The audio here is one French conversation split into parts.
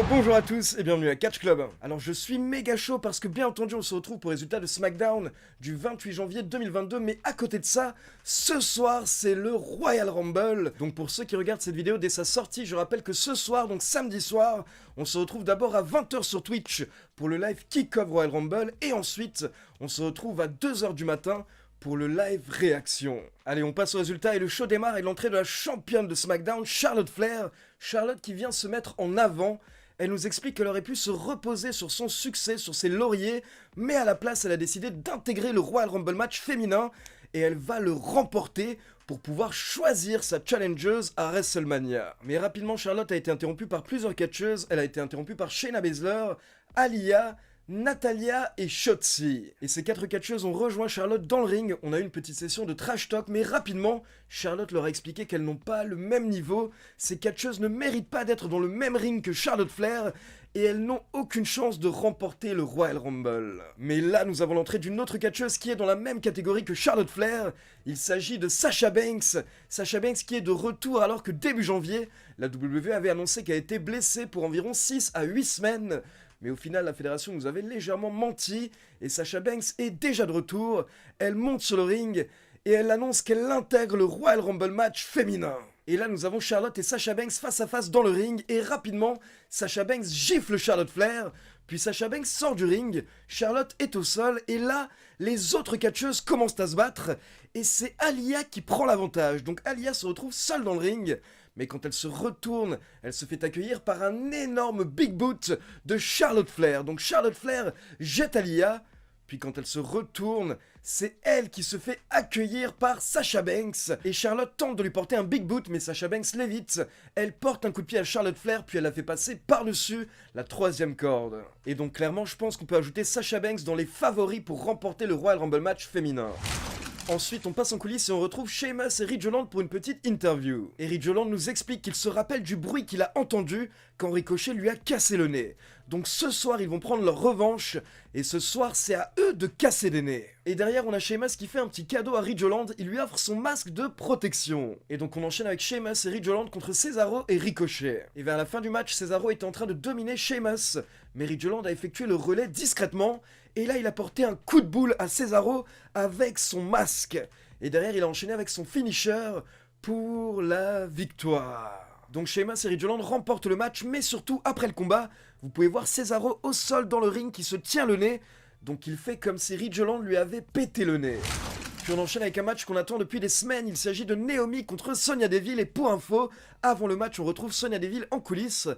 Bonjour à tous et bienvenue à Catch Club. Alors je suis méga chaud parce que bien entendu on se retrouve pour le résultat de SmackDown du 28 janvier 2022, mais à côté de ça, ce soir c'est le Royal Rumble. Donc pour ceux qui regardent cette vidéo dès sa sortie, je rappelle que ce soir, donc samedi soir, on se retrouve d'abord à 20h sur Twitch pour le live Kick-Off Royal Rumble et ensuite on se retrouve à 2h du matin pour le live réaction. Allez, on passe au résultat et le show démarre avec l'entrée de la championne de SmackDown, Charlotte Flair. Charlotte qui vient se mettre en avant. Elle nous explique qu'elle aurait pu se reposer sur son succès, sur ses lauriers, mais à la place, elle a décidé d'intégrer le Royal Rumble match féminin et elle va le remporter pour pouvoir choisir sa challengeuse à WrestleMania. Mais rapidement, Charlotte a été interrompue par plusieurs catcheuses. Elle a été interrompue par Shayna Baszler, Aliyah, Natalya et Shotzi. Et ces 4 catcheuses ont rejoint Charlotte dans le ring. On a eu une petite session de trash talk, mais rapidement, Charlotte leur a expliqué qu'elles n'ont pas le même niveau. Ces catcheuses ne méritent pas d'être dans le même ring que Charlotte Flair, et elles n'ont aucune chance de remporter le Royal Rumble. Mais là, nous avons l'entrée d'une autre catcheuse qui est dans la même catégorie que Charlotte Flair. Il s'agit de Sasha Banks. Sasha Banks qui est de retour alors que début janvier, la WWE avait annoncé qu'elle a été blessée pour environ 6 à 8 semaines. Mais au final, la fédération nous avait légèrement menti et Sasha Banks est déjà de retour. Elle monte sur le ring et elle annonce qu'elle intègre le Royal Rumble match féminin. Et là, nous avons Charlotte et Sasha Banks face à face dans le ring et rapidement, Sasha Banks gifle Charlotte Flair. Puis Sasha Banks sort du ring, Charlotte est au sol et là, les autres catcheuses commencent à se battre et c'est Aliyah qui prend l'avantage. Donc Aliyah se retrouve seule dans le ring. Mais quand elle se retourne, elle se fait accueillir par un énorme big boot de Charlotte Flair. Donc Charlotte Flair jette Aliyah, puis quand elle se retourne, c'est elle qui se fait accueillir par Sasha Banks. Et Charlotte tente de lui porter un big boot, mais Sasha Banks l'évite. Elle porte un coup de pied à Charlotte Flair, puis elle la fait passer par-dessus la 3e corde. Et donc clairement, je pense qu'on peut ajouter Sasha Banks dans les favoris pour remporter le Royal Rumble match féminin. Ensuite, on passe en coulisses et on retrouve Sheamus et Ridge Holland pour une petite interview. Et Ridge Holland nous explique qu'il se rappelle du bruit qu'il a entendu quand Ricochet lui a cassé le nez. Donc ce soir, ils vont prendre leur revanche, et ce soir, c'est à eux de casser des nez. Et derrière, on a Sheamus qui fait un petit cadeau à Ridge Holland, il lui offre son masque de protection. Et donc on enchaîne avec Sheamus et Ridge Holland contre Cesaro et Ricochet. Et vers la fin du match, Cesaro était en train de dominer Sheamus, mais Ridge Holland a effectué le relais discrètement, et là, il a porté un coup de boule à Cesaro avec son masque. Et derrière, il a enchaîné avec son finisher pour la victoire. Donc Sheamus et Ridge Holland remportent le match, mais surtout, après le combat, vous pouvez voir Cesaro au sol dans le ring qui se tient le nez. Donc il fait comme si Ridge Holland lui avait pété le nez. Puis on enchaîne avec un match qu'on attend depuis des semaines. Il s'agit de Naomi contre Sonya Deville. Et pour info, avant le match, on retrouve Sonya Deville en coulisses.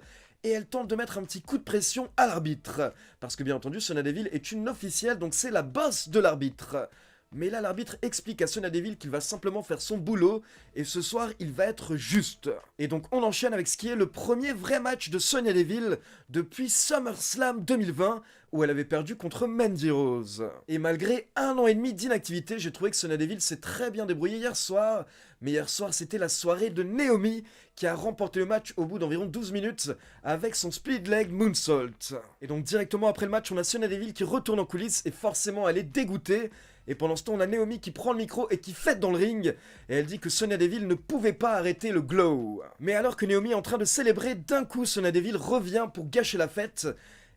Et elle tente de mettre un petit coup de pression à l'arbitre. Parce que bien entendu, Sonya Deville est une officielle, donc c'est la boss de l'arbitre. Mais là, l'arbitre explique à Sonya Deville qu'il va simplement faire son boulot, et ce soir, il va être juste. Et donc, on enchaîne avec ce qui est le premier vrai match de Sonya Deville depuis SummerSlam 2020, où elle avait perdu contre Mandy Rose. Et malgré 1 an et demi d'inactivité, j'ai trouvé que Sonya Deville s'est très bien débrouillée hier soir, mais hier soir, c'était la soirée de Naomi, qui a remporté le match au bout d'environ 12 minutes, avec son split leg moonsault. Et donc, directement après le match, on a Sonya Deville qui retourne en coulisses, et forcément, elle est dégoûtée. Et pendant ce temps, on a Naomi qui prend le micro et qui fête dans le ring. Et elle dit que Sonya Deville ne pouvait pas arrêter le glow. Mais alors que Naomi est en train de célébrer, d'un coup, Sonya Deville revient pour gâcher la fête.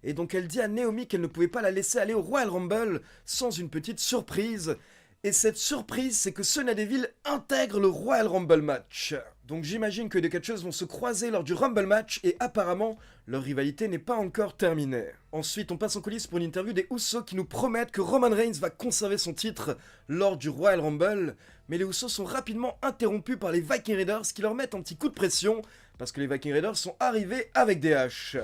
Et donc elle dit à Naomi qu'elle ne pouvait pas la laisser aller au Royal Rumble sans une petite surprise. Et cette surprise, c'est que Sonya Deville intègre le Royal Rumble match. Donc j'imagine que les catcheuses vont se croiser lors du Rumble match et apparemment, leur rivalité n'est pas encore terminée. Ensuite, on passe en coulisses pour une interview des Usos qui nous promettent que Roman Reigns va conserver son titre lors du Royal Rumble. Mais les Usos sont rapidement interrompus par les Viking Raiders qui leur mettent un petit coup de pression parce que les Viking Raiders sont arrivés avec des haches.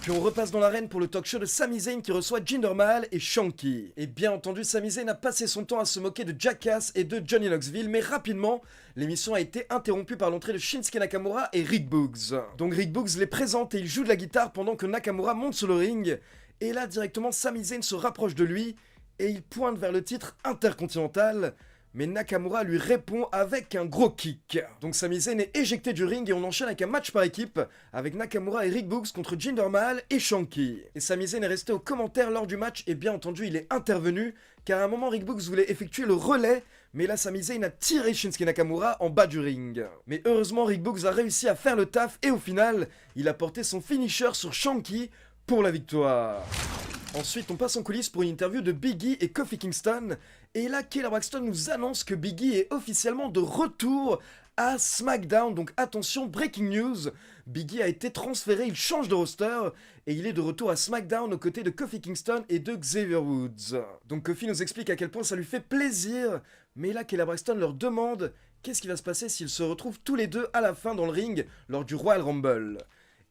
Puis on repasse dans l'arène pour le talk show de Sami Zayn qui reçoit Jinder Mahal et Shanky. Et bien entendu, Sami Zayn a passé son temps à se moquer de Jackass et de Johnny Knoxville, mais rapidement, l'émission a été interrompue par l'entrée de Shinsuke Nakamura et Rick Boogs. Donc Rick Boogs les présente et il joue de la guitare pendant que Nakamura monte sur le ring. Et là, directement, Sami Zayn se rapproche de lui et il pointe vers le titre intercontinental. Mais Nakamura lui répond avec un gros kick. Donc Sami Zayn est éjecté du ring et on enchaîne avec un match par équipe avec Nakamura et Rick Boogs contre Jinder Mahal et Shanky. Et Sami Zayn est resté aux commentaires lors du match et bien entendu il est intervenu car à un moment Rick Boogs voulait effectuer le relais Mais là, Sami Zayn a tiré Shinsuke Nakamura en bas du ring. Mais heureusement, Rick Boogs a réussi à faire le taf et au final, il a porté son finisher sur Shanky pour la victoire. Ensuite, on passe en coulisses pour une interview de Big E et Kofi Kingston. Et là, Kayla Braxton nous annonce que Big E est officiellement de retour à SmackDown. Donc attention, breaking news, Big E a été transféré, il change de roster et il est de retour à SmackDown aux côtés de Kofi Kingston et de Xavier Woods. Donc Kofi nous explique à quel point ça lui fait plaisir, mais là Kayla Braxton leur demande qu'est-ce qui va se passer s'ils se retrouvent tous les deux à la fin dans le ring lors du Royal Rumble.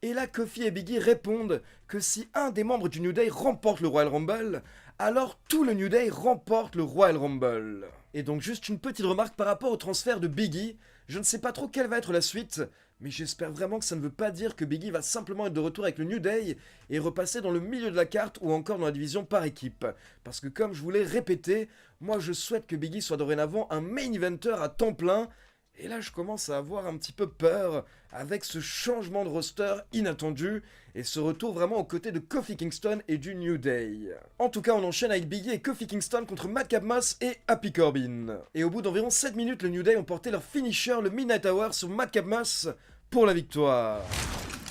Et là Kofi et Big E répondent que si un des membres du New Day remporte le Royal Rumble, alors tout le New Day remporte le Royal Rumble. Et donc juste une petite remarque par rapport au transfert de Big E. Je ne sais pas trop quelle va être la suite, mais j'espère vraiment que ça ne veut pas dire que Big E va simplement être de retour avec le New Day et repasser dans le milieu de la carte ou encore dans la division par équipe. Parce que comme je vous l'ai répété, moi je souhaite que Big E soit dorénavant un main eventer à temps plein. Et là je commence à avoir un petit peu peur avec ce changement de roster inattendu et ce retour vraiment aux côtés de Kofi Kingston et du New Day. En tout cas on enchaîne avec Big E et Kofi Kingston contre Madcap Moss et Happy Corbin. Et au bout d'environ 7 minutes, le New Day ont porté leur finisher, le Midnight Hour, sur Madcap Moss pour la victoire.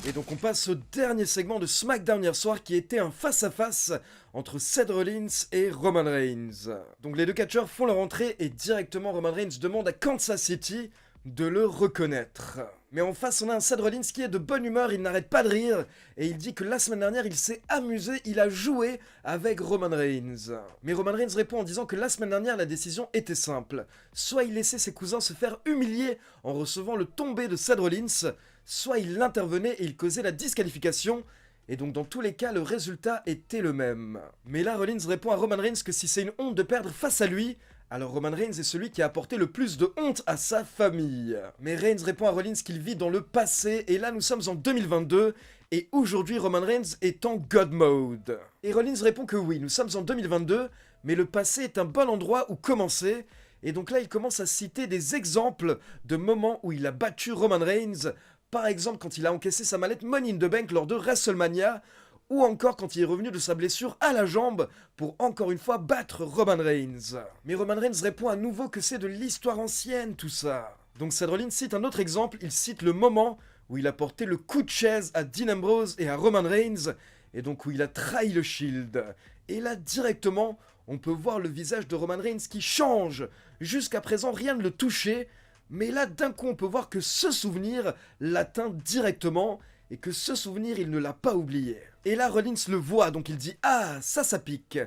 Et donc on passe au dernier segment de SmackDown hier soir qui était un face-à-face entre Seth Rollins et Roman Reigns. Donc les deux catcheurs font leur entrée et directement Roman Reigns demande à Kansas City de le reconnaître. Mais en face on a un Seth Rollins qui est de bonne humeur, il n'arrête pas de rire et il dit que la semaine dernière il s'est amusé, il a joué avec Roman Reigns. Mais Roman Reigns répond en disant que la semaine dernière la décision était simple. Soit il laissait ses cousins se faire humilier en recevant le tombé de Seth Rollins, soit il intervenait et il causait la disqualification, et donc dans tous les cas le résultat était le même. Mais là Rollins répond à Roman Reigns que si c'est une honte de perdre face à lui, alors Roman Reigns est celui qui a apporté le plus de honte à sa famille. Mais Reigns répond à Rollins qu'il vit dans le passé, et là nous sommes en 2022, et aujourd'hui Roman Reigns est en God Mode. Et Rollins répond que oui, nous sommes en 2022, mais le passé est un bon endroit où commencer, et donc là il commence à citer des exemples de moments où il a battu Roman Reigns. Par exemple, quand il a encaissé sa mallette Money in the Bank lors de WrestleMania, ou encore quand il est revenu de sa blessure à la jambe pour encore une fois battre Roman Reigns. Mais Roman Reigns répond à nouveau que c'est de l'histoire ancienne tout ça. Donc Seth Rollins cite un autre exemple, il cite le moment où il a porté le coup de chaise à Dean Ambrose et à Roman Reigns, et donc où il a trahi le Shield. Et là directement, on peut voir le visage de Roman Reigns qui change. Jusqu'à présent, rien ne le touchait. Mais là, d'un coup, on peut voir que ce souvenir l'atteint directement et que ce souvenir, il ne l'a pas oublié. Et là, Rollins le voit, donc il dit « Ah, ça pique.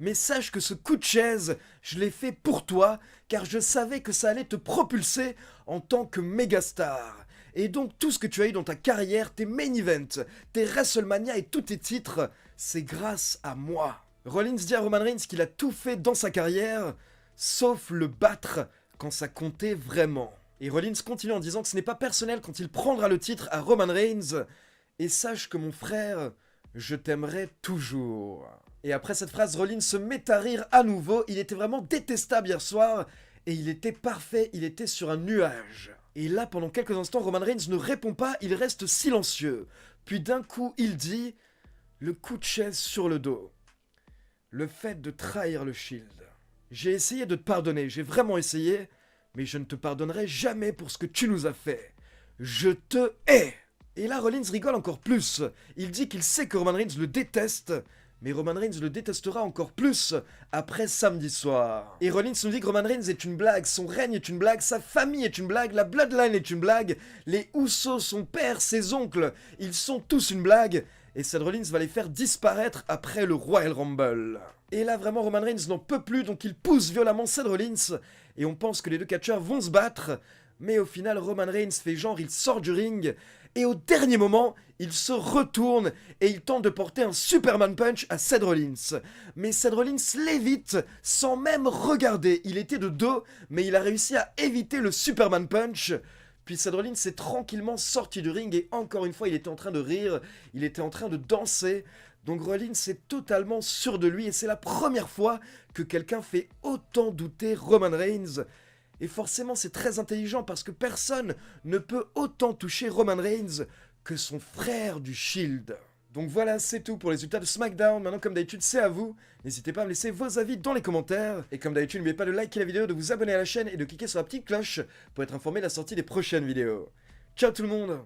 Mais sache que ce coup de chaise, je l'ai fait pour toi, car je savais que ça allait te propulser en tant que méga star. Et donc, tout ce que tu as eu dans ta carrière, tes main events, tes WrestleMania et tous tes titres, c'est grâce à moi. » Rollins dit à Roman Reigns qu'il a tout fait dans sa carrière, sauf le battre quand ça comptait vraiment. Et Rollins continue en disant que ce n'est pas personnel quand il prendra le titre à Roman Reigns. Et sache que mon frère, je t'aimerai toujours. Et après cette phrase, Rollins se met à rire à nouveau. Il était vraiment détestable hier soir. Et il était parfait, il était sur un nuage. Et là, pendant quelques instants, Roman Reigns ne répond pas, il reste silencieux. Puis d'un coup, il dit « Le coup de chaise sur le dos. Le fait de trahir le Shield. J'ai essayé de te pardonner, j'ai vraiment essayé, mais je ne te pardonnerai jamais pour ce que tu nous as fait. Je te hais !» Et là, Rollins rigole encore plus. Il dit qu'il sait que Roman Reigns le déteste, mais Roman Reigns le détestera encore plus après samedi soir. Et Rollins nous dit que Roman Reigns est une blague, son règne est une blague, sa famille est une blague, la Bloodline est une blague, les Usos, son père, ses oncles, ils sont tous une blague, et Seth Rollins va les faire disparaître après le Royal Rumble. Et là, vraiment, Roman Reigns n'en peut plus, donc il pousse violemment Seth Rollins, et on pense que les deux catcheurs vont se battre, mais au final, Roman Reigns fait genre, il sort du ring, et au dernier moment, il se retourne, et il tente de porter un Superman Punch à Seth Rollins. Mais Seth Rollins l'évite, sans même regarder, il était de dos, mais il a réussi à éviter le Superman Punch. Puis Seth Rollins s'est tranquillement sorti du ring, et encore une fois, il était en train de rire, il était en train de danser. Donc Rollins est totalement sûr de lui, et c'est la première fois que quelqu'un fait autant douter Roman Reigns. Et forcément c'est très intelligent parce que personne ne peut autant toucher Roman Reigns que son frère du Shield. Donc voilà, c'est tout pour les résultats de SmackDown. Maintenant, comme d'habitude, c'est à vous. N'hésitez pas à me laisser vos avis dans les commentaires. Et comme d'habitude, n'oubliez pas de liker la vidéo, de vous abonner à la chaîne et de cliquer sur la petite cloche pour être informé de la sortie des prochaines vidéos. Ciao tout le monde!